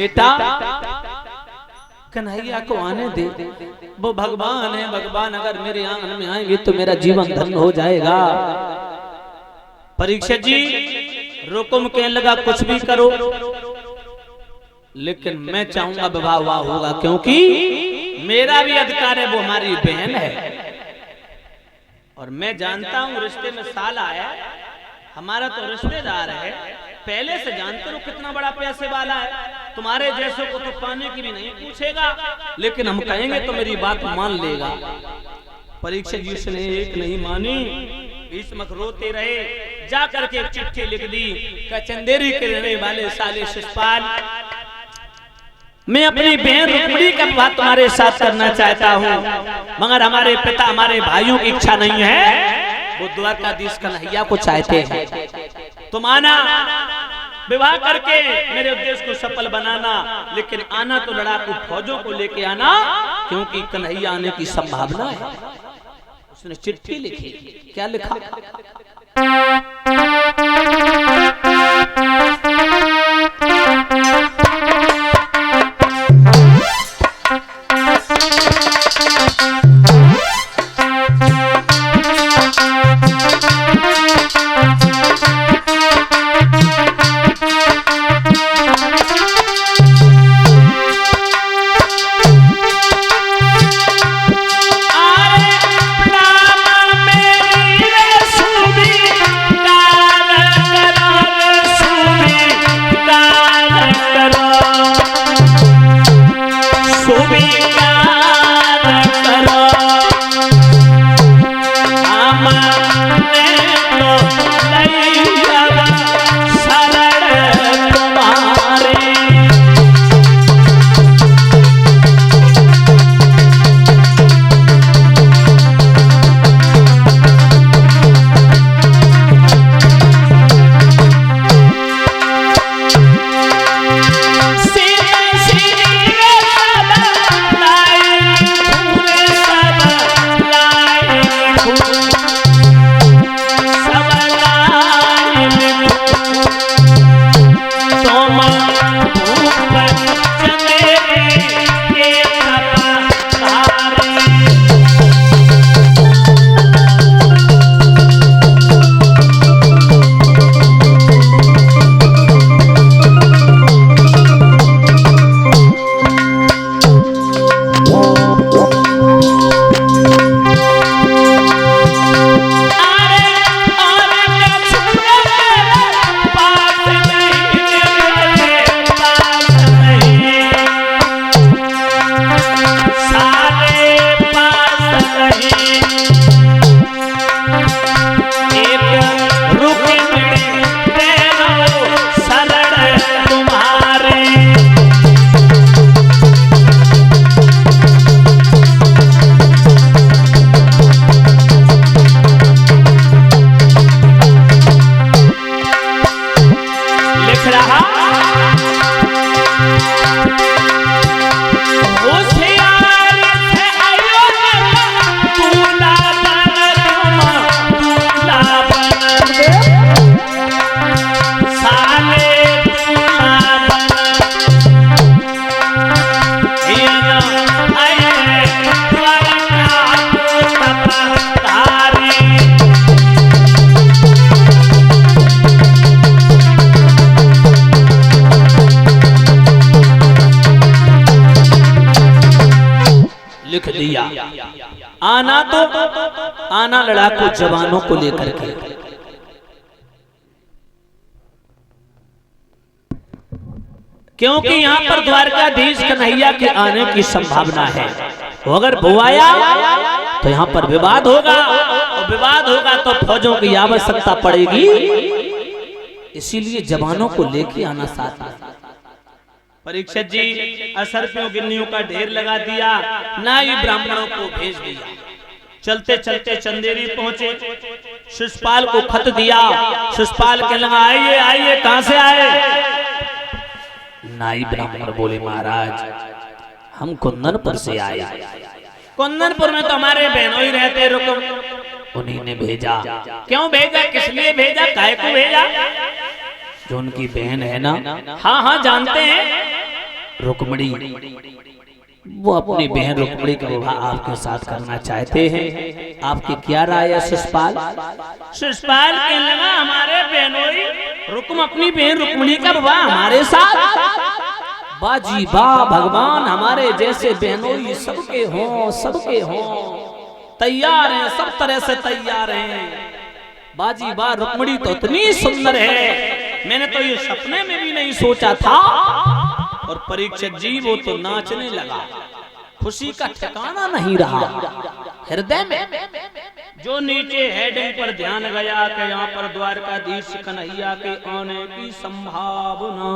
बेटा कन्हैया को आने दे, वो भगवान है, भगवान अगर मेरे आंगन में आएंगे तो मेरा जीवन धन्य हो जाएगा। परीक्षित जी रुकुम कहने लगा कुछ भी करो, लेकिन मैं चाहूंगा विवाह होगा, क्योंकि मेरा भी अधिकार है, वो हमारी बहन है। और मैं जानता हूं रिश्ते में साल आया, हमारा तो रिश्तेदार है, पहले से जानते हो कितना बड़ा पैसे वाला है, तुम्हारे जैसों को तो पाने की भी नहीं पूछेगा, लेकिन हम कहेंगे तो मेरी बात मान लेगा। परीक्षित जी ने एक नहीं मानी, भीष्मक रोते रहे, जा करके एक चिट्ठी लिख दी, चंदेरी के रहने वाले साले शिषपाल, मैं अपनी बहन रुक्मिणी का विवाह तुम्हारे साथ करना चाहता हूँ, मगर हमारे पिता हमारे भाइयों की इच्छा नहीं है, वो द्वारकाधीश कन्हैया को चाहते हैं। तुम आना, विवाह करके मेरे उद्देश्य को सफल बनाना, लेकिन आना तो लड़ाकू फौजों को लेके आना, क्योंकि कन्हैया आने की संभावना है। उसने चिट्ठी लिखी, क्या लिखा? लिख दिया। आना तो आना लड़ाकू जवानों को लेकर के, क्योंकि यहाँ पर द्वारकाधीश कन्हैया के आने की संभावना है। वो अगर बुआया तो यहाँ पर विवाद होगा, और विवाद होगा तो फौजों की आवश्यकता पड़ेगी, इसीलिए जवानों को लेके आना साथ में। परीक्षित जी असर्पियों गिन्नियों का ढेर लगा दिया, नाई ब्राह्मणों को भेज दिया। चलते चलते चंदेरी पहुंचे, शिषपाल को खत दिया। शिषपाल के लगा आइए आइए, कहां से आए? नाई ब्राह्मण बोले महाराज हम कुंदनपुर से आए। कुंदनपुर में तो हमारे बहनों ही रहते, रुको। उन्हीं ने भेजा। क्यों भेजा, किस लिए भेजा, काहे को भेजा? जो उनकी बहन है ना, हाँ हाँ जानते हैं, रुक्मिणी वो अपनी बहन रुक्मिणी का विवाह आपके साथ करना चाहते हैं। आपकी क्या राय है शिशुपाल? शिशुपाल के लगा हमारे बहनोई रुक्म अपनी बहन रुक्मिणी का विवाह हमारे साथ। बाजी बा भगवान हमारे जैसे बहनोई सबके हों तैयार हैं, सब तरह से तैयार हैं। बाजी बा रुक्मिणी तो इतनी सुंदर है, मैंने तो ये सपने में भी नहीं सोचा था। और परीक्षित जी वो तो नाचने लगा, खुशी का ठिकाना नहीं रहा हृदय में। जो नीचे हेडिंग पर ध्यान गया कि यहाँ पर द्वारकाधीश कन्हैया के आने की संभावना,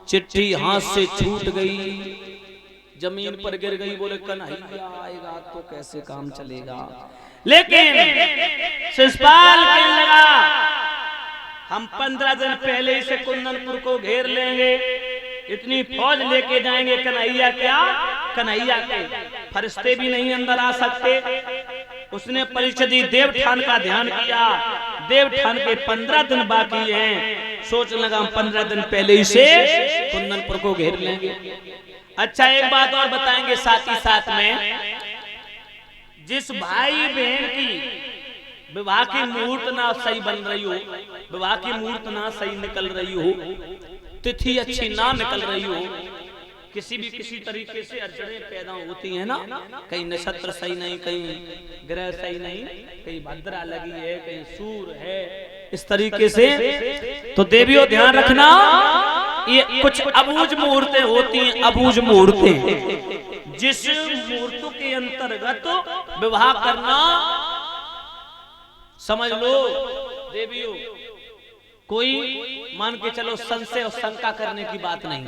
चिट्ठी हाथ से छूट गई, जमीन पर गिर गई। बोले कन्हैया आएगा तो कैसे काम चलेगा। लेकिन शिशुपाल के लगा हम 15 दिन पहले से कुंदनपुर को घेर लेंगे, इतनी फौज लेके जाएंगे। कन्हैया के फरिश्ते भी नहीं अंदर आ सकते। उसने परीक्षा दी, देवठान का ध्यान किया। देवठान के 15 दिन बाकी हैं, सोच लगा हम 15 दिन पहले ही से कुंदनपुर को घेर लेंगे। अच्छा एक बात और बताएंगे साथ ही साथ में, जिस भाई बहन की विवाह की मुहूर्त ना सही बन रही हो, विवाह की मुहूर्त ना सही निकल रही हो, तिथि अच्छी ना निकल रही हो, किसी तरीके से अड़चनें पैदा होती हैं ना, कहीं नक्षत्र सही नहीं, कहीं ग्रह सही नहीं, कहीं भद्रा लगी है, कहीं सूर है, इस तरीके से। तो देवियों ध्यान रखना, ये कुछ अबूझ मुहूर्तें होती हैं, अबूझ मुहूर्तें, जिस मुहूर्त के अंतर्गत विवाह करना, समझ लो देवियों, कोई मान के चलो संशय और शंका करने की बात नहीं।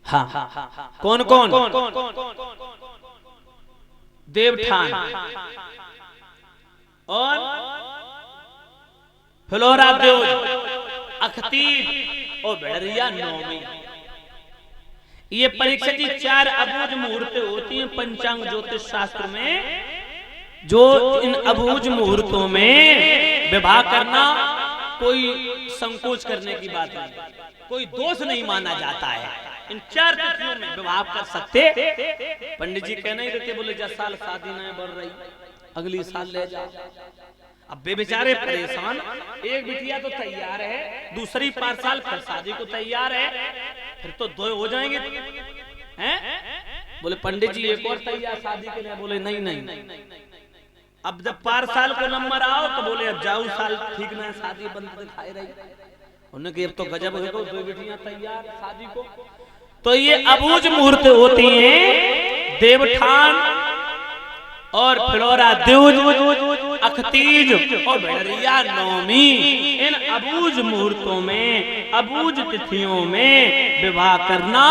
हाँ, कौन देवठान और फिलौरा देव, अखतीब और भेड़िया नौमी, ये परीक्षा की 4 अबूझ मुहूर्तें होती हैं पंचांग ज्योतिष शास्त्र में। जो इन अबूझ मुहूर्तों में विवाह करना कोई संकोच करने की बात नहीं, कोई दोष नहीं माना जाता है। इन 4 तिथियों में विवाह कर सकते। पंडित जी कहने ही रहते, बोले 10 साल शादी नहीं बढ़ रही, अगली साल ले जा। अब बेचारे परेशान, एक बिटिया तो तैयार है, दूसरी 5 साल फिर शादी को तैयार है, फिर तो 2 हो जाएंगे हैं? बोले पंडित जी एक और तैयार शादी के लिए। बोले नहीं, अब जब 5 साल को नंबर आओ तो बोले अब जाओ साल ठीक ना, शादी बंद दिखाई रही। उन्होंने कहा अब तो गजब है, 2 बेटियां तैयार शादी को। तो ये अबूझ मुहूर्त होती हैं, देवठान और फिलौरा द्विज, अखतीज और भेड़िया नौमी। इन अबूझ मुहूर्तों में, अबूझ तिथियों में विवाह करना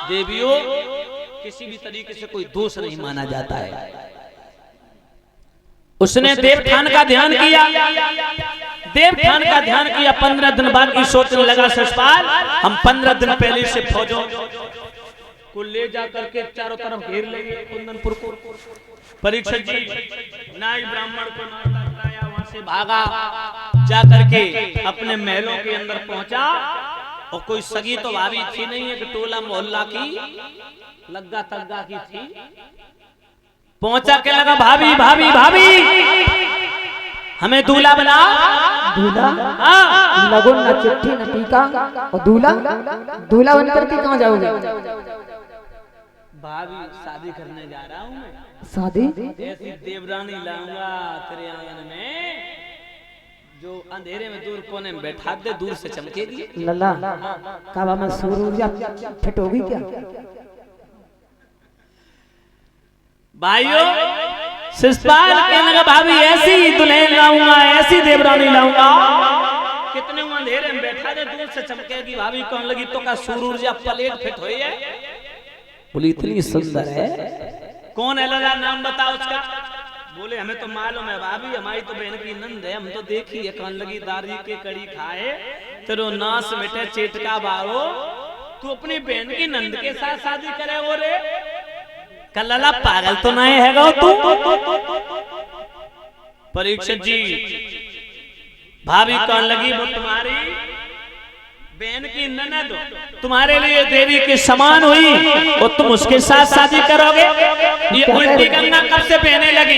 देवियों किसी भी तरीके से कोई दोष नहीं माना जाता है। उसने देवठान का ध्यान किया, देवठान का ध्यान किया। 15 दिन बाद की सोचने लगा शिशुपाल, हम 15 दिन पहले से फौजों को ले जाकर के चारों तरफ घेर लेंगे कुंदनपुर को। परीक्षित जी नाई ब्राह्मण को नाया, वहां से भागा, जाकर के अपने महलों के अंदर पहुंचा। और कोई सगी तो भाभी थी नहीं, एक टोला मोहल्ला की लग्गा तग्गा की थी। पहुंचा के लगा, भाभी भाभी भाभी हमें दूल्हा बना। दूल्हा? लगो न चिट्ठी न टीका और दूल्हा बन करके कहाँ जाओगे? भाभी शादी करने जा रहा हूँ मैं। शादी? ऐसी देवरानी लाऊंगा तेरे आंगन में, जो अंधेरे में दूर कोने में बैठा दे, दूर से चमकेगी। लल्ला काबा में सूरज फिट होगी क्या? भाइयों शिशुपाल कहने लगा, भाभी ऐसी दुल्हन लाऊंगा, ऐसी देवरानी लाऊंगा, कितने अंधेरे में बैठा दे, दूर से चमकेगी। भाभी कहने लगी, तो का सूरज प्लेट फिट हुई है? बोली इतनी सुंदर है। कौन है लगा, नाम बताओ उसका। बोले हमें तो मालूम है भाभी, हमारी तो बहन की नंद है, हम तो देखी है। कहने लगी, दारी के कड़ी खाए तेरो नाश मिटे चेटका बारो, तू अपनी बहन की नंद के साथ शादी करे? वो रे कल्ला पागल तो नहीं है तू? परीक्षित जी भाभी कहने लगी, वो तुम्हारी बहन की ननद तुम्हारे लिए देवी के समान हुई और तुम उसके साथ शादी करोगे? ये उल्टी गंगा कब से बहने लगी?